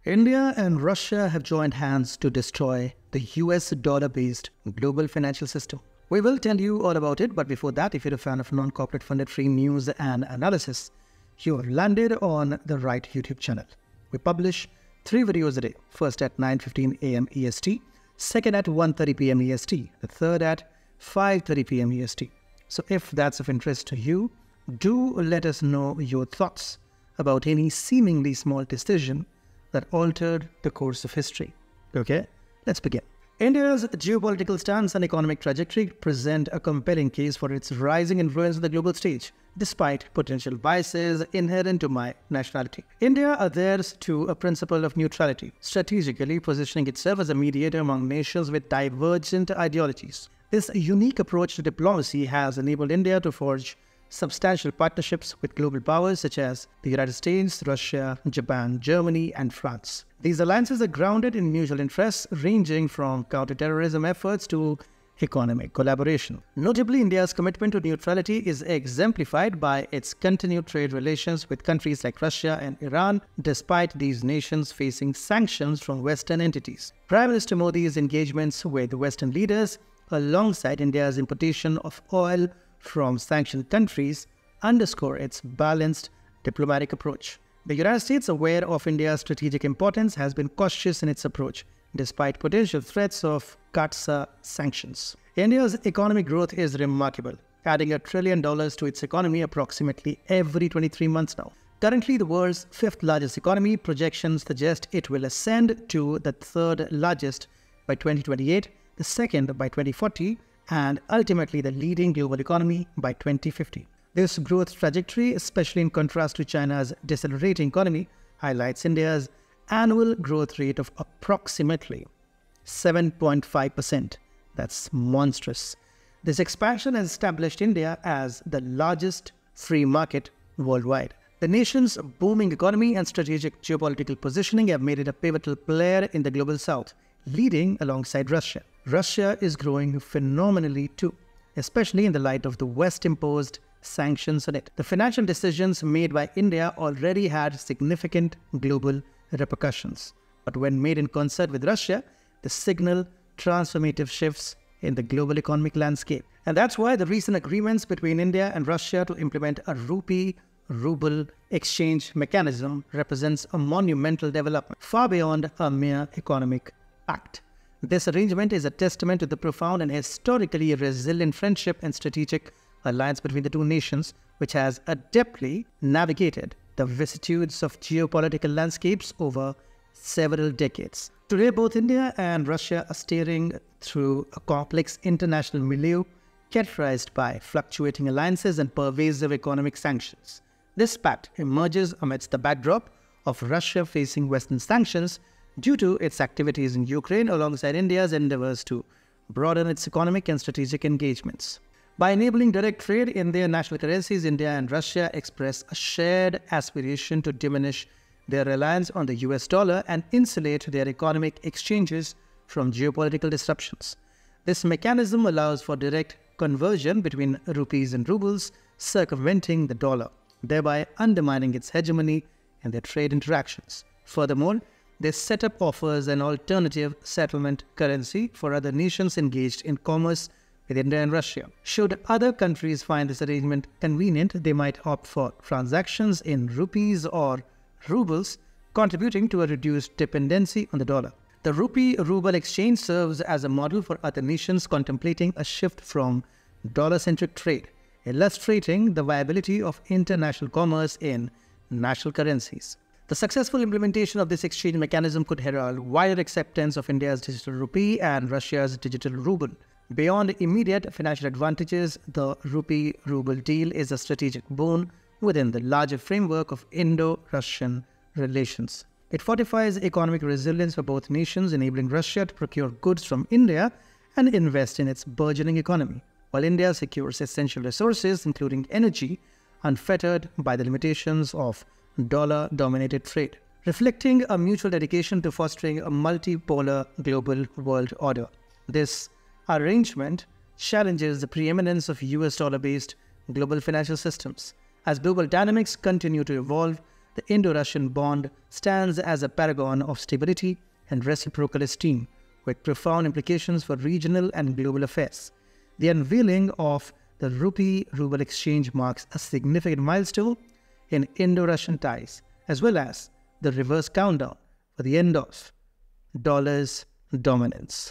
India and Russia have joined hands to destroy the US dollar-based global financial system. We will tell you all about it, but before that, if you're a fan of non-corporate funded free news and analysis, you have landed on the right YouTube channel. We publish 3 videos a day, first at 9:15 a.m. EST, second at 1:30 p.m. EST, the third at 5:30 p.m. EST. So if that's of interest to you, do let us know your thoughts about any seemingly small decision that altered the course of history. Okay, let's begin. India's geopolitical stance and economic trajectory present a compelling case for its rising influence on the global stage, despite potential biases inherent to my nationality. India adheres to a principle of neutrality, strategically positioning itself as a mediator among nations with divergent ideologies. This unique approach to diplomacy has enabled India to forge substantial partnerships with global powers such as the United States, Russia, Japan, Germany, and France. These alliances are grounded in mutual interests ranging from counterterrorism efforts to economic collaboration. Notably, India's commitment to neutrality is exemplified by its continued trade relations with countries like Russia and Iran, despite these nations facing sanctions from Western entities. Prime Minister Modi's engagements with Western leaders, alongside India's importation of oil from sanctioned countries, underscore its balanced diplomatic approach. The United States, aware of India's strategic importance, has been cautious in its approach, despite potential threats of CATSA sanctions. India's economic growth is remarkable, adding $1 trillion to its economy approximately every 23 months now. Currently, the world's 5th largest economy, projections suggest it will ascend to the 3rd largest by 2028, the 2nd by 2040, and ultimately the leading global economy by 2050. This growth trajectory, especially in contrast to China's decelerating economy, highlights India's annual growth rate of approximately 7.5%. That's monstrous. This expansion has established India as the largest free market worldwide. The nation's booming economy and strategic geopolitical positioning have made it a pivotal player in the global south, leading alongside Russia. Russia is growing phenomenally too, especially in the light of the West-imposed sanctions on it. The financial decisions made by India already had significant global repercussions, but when made in concert with Russia, they signal transformative shifts in the global economic landscape. And that's why the recent agreements between India and Russia to implement a Rupee Rouble exchange mechanism represents a monumental development, far beyond a mere economic pact. This arrangement is a testament to the profound and historically resilient friendship and strategic alliance between the two nations, which has adeptly navigated the vicissitudes of geopolitical landscapes over several decades. Today, both India and Russia are steering through a complex international milieu characterized by fluctuating alliances and pervasive economic sanctions. This pact emerges amidst the backdrop of Russia facing Western sanctions due to its activities in Ukraine, alongside India's endeavors to broaden its economic and strategic engagements. By enabling direct trade in their national currencies, India and Russia express a shared aspiration to diminish their reliance on the US dollar and insulate their economic exchanges from geopolitical disruptions. This mechanism allows for direct conversion between rupees and rubles, circumventing the dollar, thereby undermining its hegemony in their trade interactions. Furthermore, this setup offers an alternative settlement currency for other nations engaged in commerce with India and Russia. Should other countries find this arrangement convenient, they might opt for transactions in rupees or rubles, contributing to a reduced dependency on the dollar. The Rupee-Ruble exchange serves as a model for other nations contemplating a shift from dollar-centric trade, illustrating the viability of international commerce in national currencies. The successful implementation of this exchange mechanism could herald wider acceptance of India's digital rupee and Russia's digital ruble. Beyond immediate financial advantages, the Rupee-Ruble deal is a strategic boon within the larger framework of Indo-Russian relations. It fortifies economic resilience for both nations, enabling Russia to procure goods from India and invest in its burgeoning economy, while India secures essential resources, including energy, unfettered by the limitations of dollar-dominated trade, reflecting a mutual dedication to fostering a multipolar global world order. This arrangement challenges the preeminence of US dollar-based global financial systems. As global dynamics continue to evolve, the Indo-Russian bond stands as a paragon of stability and reciprocal esteem, with profound implications for regional and global affairs. The unveiling of the Rupee-Rouble exchange marks a significant milestone in Indo-Russian ties, as well as the reverse countdown for the end of dollar's dominance.